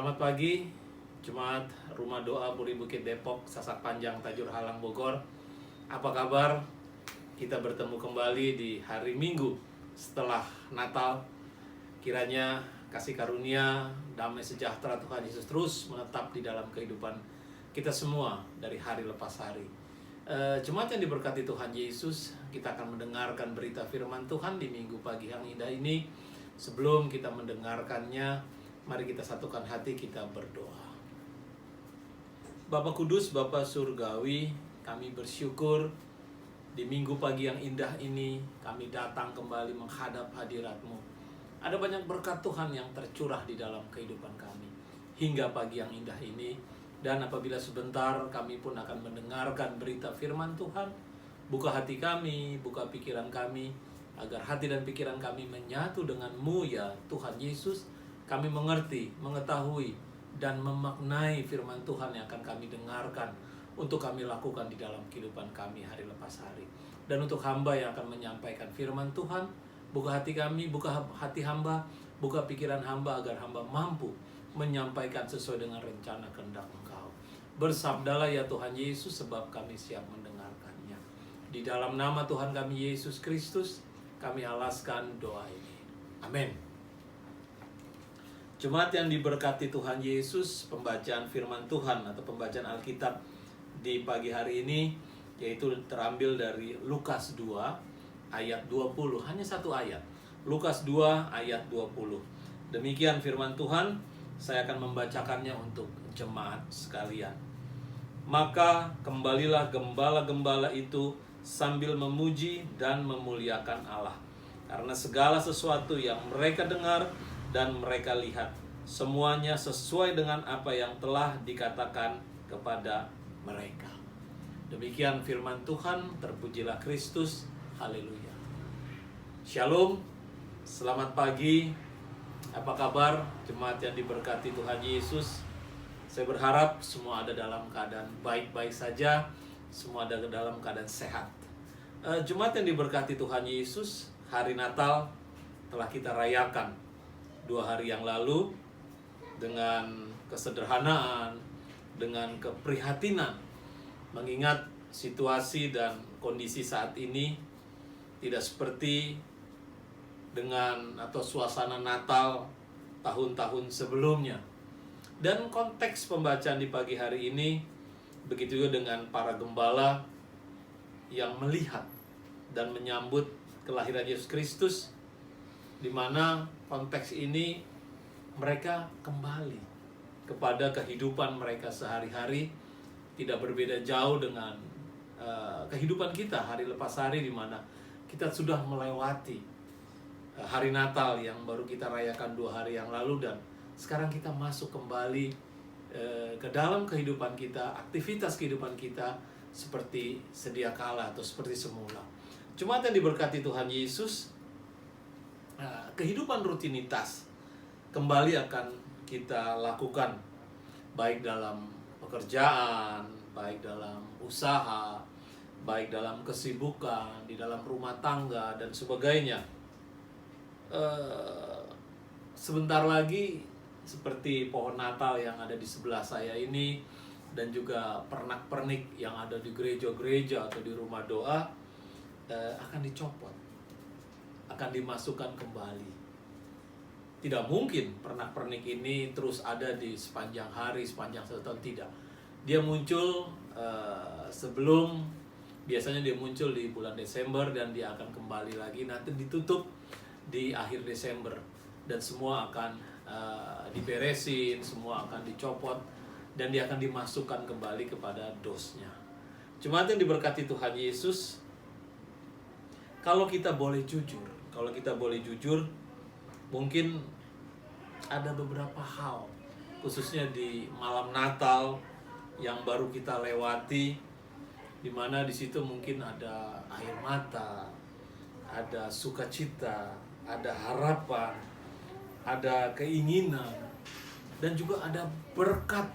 Selamat pagi, Jemaat Rumah Doa Puri Bukit Depok, Sasak Panjang, Tajur Halang, Bogor. Apa kabar? Kita bertemu kembali di hari Minggu setelah Natal. Kiranya kasih karunia, damai sejahtera Tuhan Yesus terus menetap di dalam kehidupan kita semua dari hari lepas hari. Jemaat yang diberkati Tuhan Yesus, kita akan mendengarkan berita firman Tuhan di Minggu pagi yang indah ini. Sebelum kita mendengarkannya, mari kita satukan hati, kita berdoa. Bapa Kudus, Bapa Surgawi, kami bersyukur di Minggu pagi yang indah ini kami datang kembali menghadap hadirat-Mu. Ada banyak berkat Tuhan yang tercurah di dalam kehidupan kami hingga pagi yang indah ini. Dan apabila sebentar kami pun akan mendengarkan berita firman Tuhan, buka hati kami, buka pikiran kami, agar hati dan pikiran kami menyatu dengan-Mu ya Tuhan Yesus. Kami mengerti, mengetahui, dan memaknai firman Tuhan yang akan kami dengarkan untuk kami lakukan di dalam kehidupan kami hari lepas hari. Dan untuk hamba yang akan menyampaikan firman Tuhan, buka hati kami, buka hati hamba, buka pikiran hamba agar hamba mampu menyampaikan sesuai dengan rencana kehendak Engkau. Bersabdalah ya Tuhan Yesus, sebab kami siap mendengarkannya. Di dalam nama Tuhan kami Yesus Kristus, kami alaskan doa ini. Amin. Jemaat yang diberkati Tuhan Yesus, pembacaan firman Tuhan atau pembacaan Alkitab di pagi hari ini yaitu terambil dari Lukas 2 ayat 20, hanya satu ayat. Lukas 2 ayat 20. Demikian firman Tuhan, saya akan membacakannya untuk jemaat sekalian. Maka kembalilah gembala-gembala itu sambil memuji dan memuliakan Allah, karena segala sesuatu yang mereka dengar dan mereka lihat, semuanya sesuai dengan apa yang telah dikatakan kepada mereka. Demikian firman Tuhan, terpujilah Kristus, haleluya. Shalom, selamat pagi, apa kabar jemaat yang diberkati Tuhan Yesus? Saya berharap semua ada dalam keadaan baik-baik saja, semua ada dalam keadaan sehat. Jemaat yang diberkati Tuhan Yesus, hari Natal telah kita rayakan 2 hari yang lalu dengan kesederhanaan, dengan keprihatinan, mengingat situasi dan kondisi saat ini tidak seperti dengan atau suasana Natal tahun-tahun sebelumnya. Dan konteks pembacaan di pagi hari ini begitu juga dengan para gembala yang melihat dan menyambut kelahiran Yesus Kristus, di mana konteks ini mereka kembali kepada kehidupan mereka sehari-hari, tidak berbeda jauh dengan kehidupan kita hari lepas hari, di mana kita sudah melewati hari Natal yang baru kita rayakan 2 hari yang lalu, dan sekarang kita masuk kembali ke dalam kehidupan kita, aktivitas kehidupan kita seperti sedia kala atau seperti semula. Jemaat yang diberkati Tuhan Yesus, kehidupan rutinitas kembali akan kita lakukan, baik dalam pekerjaan, baik dalam usaha, baik dalam kesibukan, di dalam rumah tangga dan sebagainya. Sebentar lagi seperti pohon Natal yang ada di sebelah saya ini, dan juga pernak-pernik yang ada di gereja-gereja atau di rumah doa akan dicopot, akan dimasukkan kembali. Tidak mungkin pernak-pernik ini terus ada di sepanjang hari, sepanjang 1 tahun, tidak. Dia muncul sebelum, biasanya dia muncul di bulan Desember dan dia akan kembali lagi, nanti ditutup di akhir Desember, dan semua akan diberesin, semua akan dicopot, dan dia akan dimasukkan kembali kepada dosnya. Jemaat yang diberkati Tuhan Yesus, kalau kita boleh jujur, mungkin ada beberapa hal, khususnya di malam Natal yang baru kita lewati, di mana di situ mungkin ada air mata, ada sukacita, ada harapan, ada keinginan, dan juga ada berkat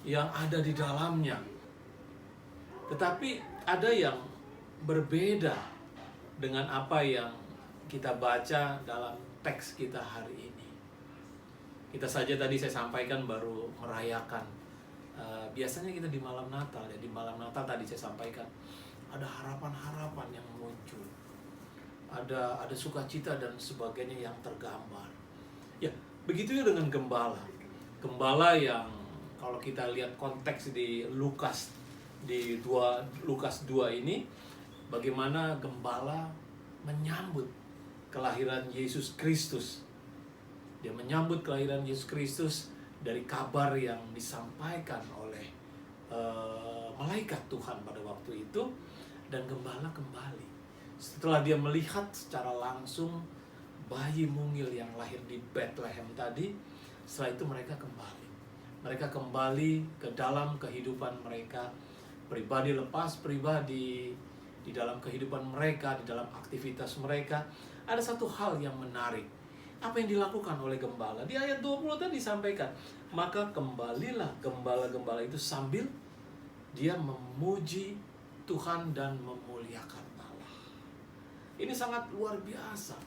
yang ada di dalamnya. Tetapi ada yang berbeda dengan apa yang kita baca dalam teks kita hari ini. Kita saja tadi saya sampaikan baru merayakan. Biasanya kita di malam Natal, ya di malam Natal tadi saya sampaikan ada harapan-harapan yang muncul, ada sukacita dan sebagainya yang tergambar. Ya, begitu ya dengan gembala. Gembala yang kalau kita lihat konteks di Lukas Lukas 2 ini, bagaimana gembala menyambut kelahiran Yesus Kristus. Dia menyambut kelahiran Yesus Kristus dari kabar yang disampaikan oleh malaikat Tuhan pada waktu itu. Dan gembala kembali setelah dia melihat secara langsung bayi mungil yang lahir di Bethlehem tadi. Setelah itu mereka kembali ke dalam kehidupan mereka pribadi, lepas pribadi, di dalam kehidupan mereka, di dalam aktivitas mereka. Ada satu hal yang menarik. Apa yang dilakukan oleh gembala? Di ayat 20 tadi disampaikan, maka kembalilah gembala-gembala itu sambil dia memuji Tuhan dan memuliakan Allah. Ini sangat luar biasa.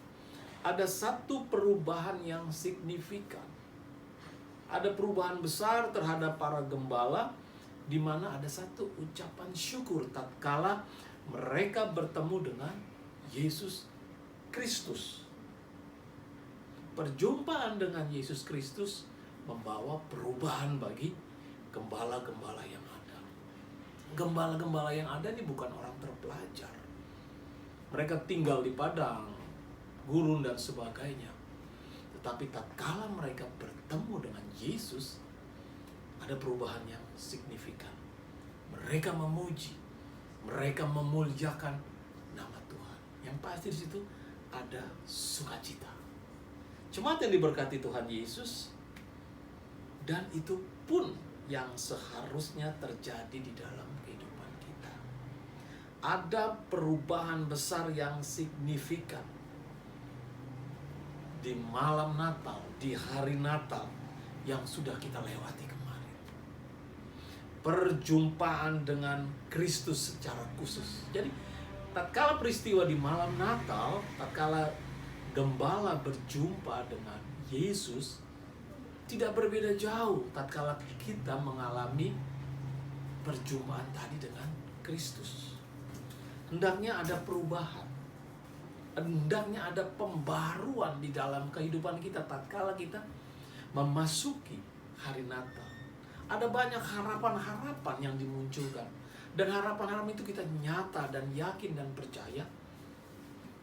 Ada satu perubahan yang signifikan. Ada perubahan besar terhadap para gembala, di mana ada satu ucapan syukur tatkala mereka bertemu dengan Yesus Kristus. Perjumpaan dengan Yesus Kristus membawa perubahan bagi gembala-gembala yang ada. Gembala-gembala yang ada ini bukan orang terpelajar. Mereka tinggal di padang, gurun dan sebagainya. Tetapi tatkala mereka bertemu dengan Yesus, ada perubahan yang signifikan. Mereka memuji, mereka memuliakan nama Tuhan. Yang pasti di situ ada sukacita. Jemaat yang diberkati Tuhan Yesus, dan itu pun yang seharusnya terjadi di dalam kehidupan kita. Ada perubahan besar yang signifikan di malam Natal, di hari Natal yang sudah kita lewati kemarin. Perjumpaan dengan Kristus secara khusus. Jadi, tatkala peristiwa di malam Natal, tatkala gembala berjumpa dengan Yesus, tidak berbeda jauh tatkala kita mengalami perjumpaan tadi dengan Kristus. Hendaknya ada perubahan. Hendaknya ada pembaruan di dalam kehidupan kita tatkala kita memasuki hari Natal. Ada banyak harapan-harapan yang dimunculkan. Dan harapan-harapan itu kita nyata dan yakin dan percaya.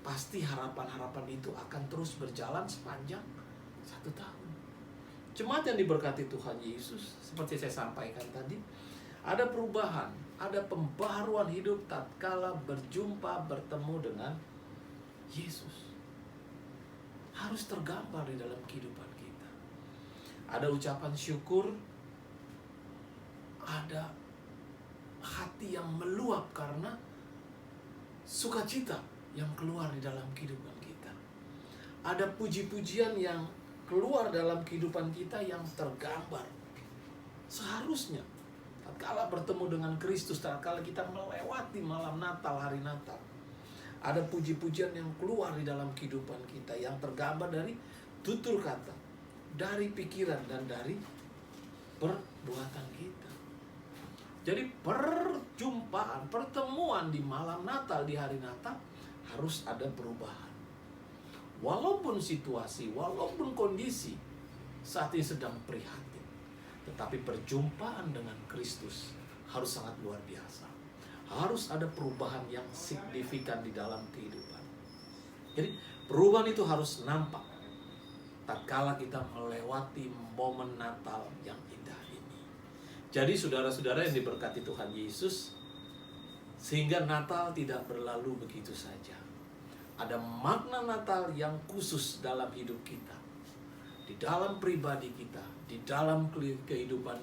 Pasti harapan-harapan itu akan terus berjalan sepanjang 1 tahun. Jemaat yang diberkati Tuhan Yesus, seperti saya sampaikan tadi, ada perubahan, ada pembaruan hidup tatkala berjumpa, bertemu dengan Yesus. Harus tergambar di dalam kehidupan kita. Ada ucapan syukur, ada hati yang meluap karena sukacita yang keluar di dalam kehidupan kita. Ada puji-pujian yang keluar dalam kehidupan kita yang tergambar. Seharusnya tatkala bertemu dengan Kristus, tatkala kita melewati malam Natal, hari Natal, ada puji-pujian yang keluar di dalam kehidupan kita yang tergambar dari tutur kata, dari pikiran dan dari perbuatan kita. Jadi perjumpaan, pertemuan di malam Natal, di hari Natal, harus ada perubahan. Walaupun situasi, walaupun kondisi saat ini sedang prihatin, tetapi perjumpaan dengan Kristus harus sangat luar biasa. Harus ada perubahan yang signifikan di dalam kehidupan. Jadi perubahan itu harus nampak tatkala kita melewati momen Natal yang indah ini. Jadi saudara-saudara yang diberkati Tuhan Yesus, sehingga Natal tidak berlalu begitu saja. Ada makna Natal yang khusus dalam hidup kita, di dalam pribadi kita, di dalam kehidupan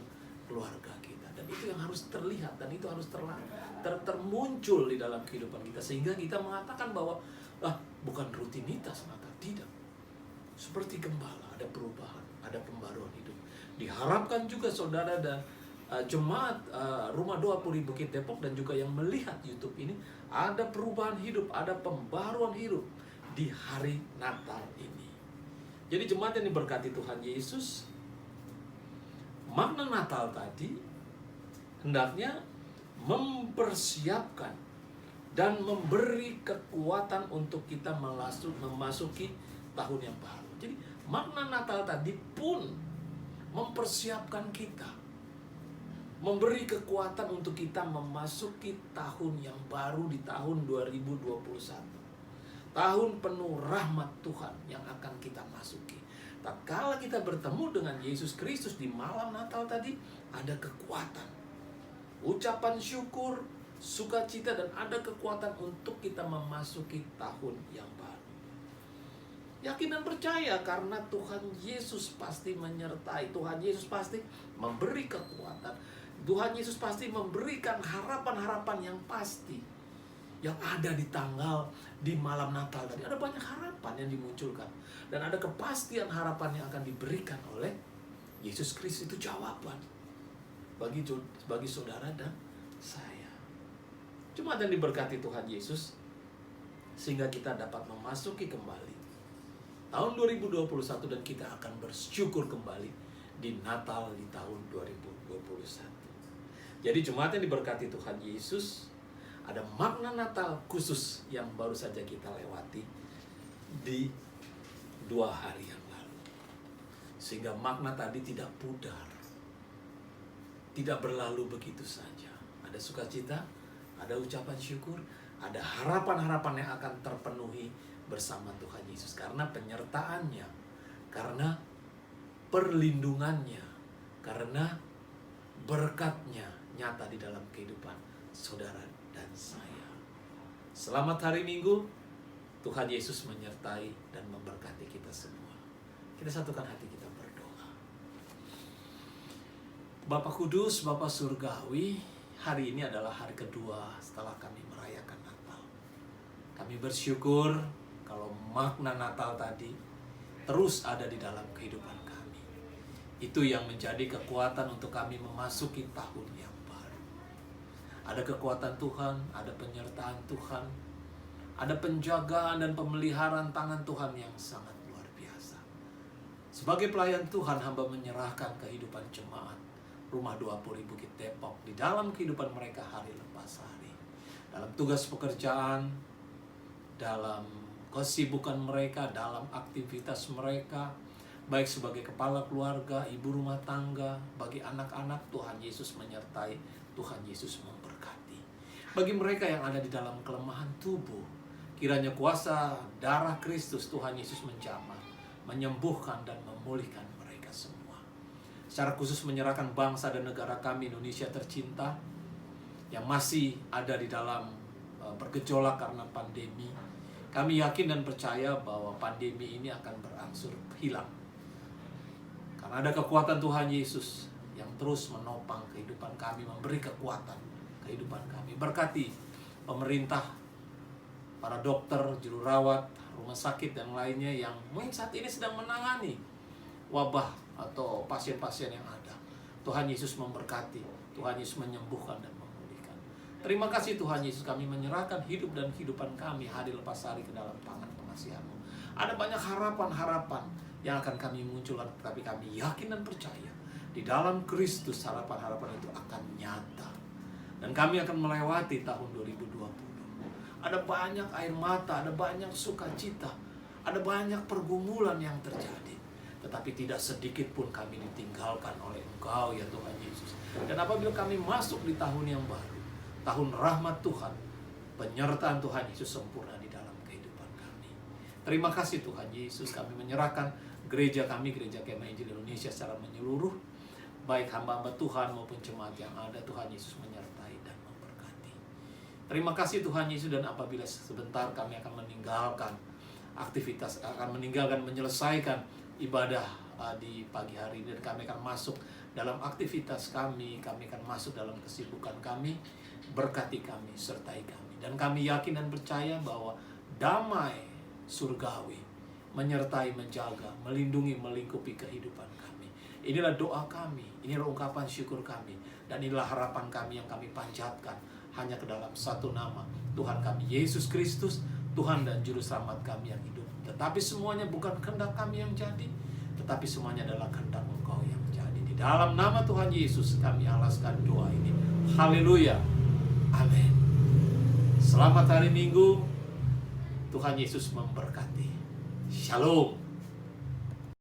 keluarga kita. Dan itu yang harus terlihat, dan itu harus termuncul di dalam kehidupan kita. Sehingga kita mengatakan bahwa bukan rutinitas Natal, tidak. Seperti gembala, ada perubahan, ada pembaruan hidup. Diharapkan juga saudara dan jemaat Rumah Doa Puri Bukit Depok dan juga yang melihat YouTube ini, ada perubahan hidup, ada pembaruan hidup di hari Natal ini. Jadi jemaat yang diberkati Tuhan Yesus, makna Natal tadi hendaknya mempersiapkan dan memberi kekuatan untuk kita memasuki tahun yang baru. Jadi makna Natal tadi pun mempersiapkan kita, memberi kekuatan untuk kita memasuki tahun yang baru di tahun 2021. Tahun penuh rahmat Tuhan yang akan kita masuki. Tatkala kita bertemu dengan Yesus Kristus di malam Natal tadi, ada kekuatan, ucapan syukur, sukacita, dan ada kekuatan untuk kita memasuki tahun yang baru. Yakin dan percaya karena Tuhan Yesus pasti menyertai. Tuhan Yesus pasti memberi kekuatan. Tuhan Yesus pasti memberikan harapan-harapan yang pasti yang ada di malam Natal tadi. Ada banyak harapan yang dimunculkan dan ada kepastian harapan yang akan diberikan oleh Yesus Kristus. Itu jawaban bagi saudara dan saya. Cuma yang diberkati Tuhan Yesus sehingga kita dapat memasuki kembali tahun 2021 dan kita akan bersyukur kembali di Natal di tahun 2021. Jadi jemaat yang diberkati Tuhan Yesus, ada makna Natal khusus yang baru saja kita lewati di 2 hari yang lalu. Sehingga makna tadi tidak pudar, tidak berlalu begitu saja. Ada sukacita, ada ucapan syukur, ada harapan-harapan yang akan terpenuhi bersama Tuhan Yesus. Karena penyertaannya, karena perlindungannya, karena berkatnya nyata di dalam kehidupan saudara dan saya. Selamat hari Minggu. Tuhan Yesus menyertai dan memberkati kita semua. Kita satukan hati kita berdoa. Bapa Kudus, Bapa Surgawi, hari ini adalah hari kedua setelah kami merayakan Natal. Kami bersyukur kalau makna Natal tadi terus ada di dalam kehidupan kami. Itu yang menjadi kekuatan untuk kami memasuki tahun yang baru. Ada kekuatan Tuhan, ada penyertaan Tuhan, ada penjagaan dan pemeliharaan tangan Tuhan yang sangat luar biasa. Sebagai pelayan Tuhan, hamba menyerahkan kehidupan jemaat Rumah 20.000 Bukit Depok di dalam kehidupan mereka hari lepas hari. Dalam tugas pekerjaan, dalam kesibukan mereka, dalam aktivitas mereka, baik sebagai kepala keluarga, ibu rumah tangga, bagi anak-anak, Tuhan Yesus menyertai, Tuhan Yesus memberkati. Bagi mereka yang ada di dalam kelemahan tubuh, kiranya kuasa darah Kristus Tuhan Yesus menjamah, menyembuhkan dan memulihkan mereka semua. Secara khusus menyerahkan bangsa dan negara kami Indonesia tercinta yang masih ada di dalam bergejolak karena pandemi. Kami yakin dan percaya bahwa pandemi ini akan berangsur hilang. Karena ada kekuatan Tuhan Yesus yang terus menopang kehidupan kami, memberi kekuatan kehidupan kami. Berkati pemerintah, para dokter, juru rawat, rumah sakit dan lainnya yang mungkin saat ini sedang menangani wabah atau pasien-pasien yang ada. Tuhan Yesus memberkati, Tuhan Yesus menyembuhkan dan memulihkan. Terima kasih Tuhan Yesus, kami menyerahkan hidup dan kehidupan kami hari lepas hari ke dalam tangan pengasihan-Mu. Ada banyak harapan-harapan yang akan kami munculkan, tapi kami yakin dan percaya di dalam Kristus harapan-harapan itu akan nyata. Dan kami akan melewati tahun 2020. Ada banyak air mata, ada banyak sukacita, ada banyak pergumulan yang terjadi. Tetapi tidak sedikit pun kami ditinggalkan oleh Engkau ya Tuhan Yesus. Dan apabila kami masuk di tahun yang baru, tahun rahmat Tuhan, penyertaan Tuhan Yesus sempurna di dalam kehidupan kami. Terima kasih Tuhan Yesus, kami menyerahkan gereja kami, Gereja Kemah Injil Indonesia secara menyeluruh, baik hamba-hamba Tuhan maupun jemaat yang ada, Tuhan Yesus menyertai dan memberkati. Terima kasih Tuhan Yesus, dan apabila sebentar kami akan meninggalkan aktivitas, akan meninggalkan menyelesaikan ibadah di pagi hari ini, dan kami akan masuk dalam aktivitas kami akan masuk dalam kesibukan kami, berkati kami, sertai kami. Dan kami yakin dan percaya bahwa damai surgawi menyertai, menjaga, melindungi, melingkupi kehidupan kami. Inilah doa kami, inilah ungkapan syukur kami, dan inilah harapan kami yang kami panjatkan hanya ke dalam satu nama, Tuhan kami Yesus Kristus, Tuhan dan Juru Selamat kami yang hidup. Tetapi semuanya bukan kehendak kami yang jadi, tetapi semuanya adalah kehendak Engkau yang jadi. Di Dalam nama Tuhan Yesus kami alaskan doa ini. Haleluya. Amin. Selamat hari Minggu. Tuhan Yesus memberkati. Shalom.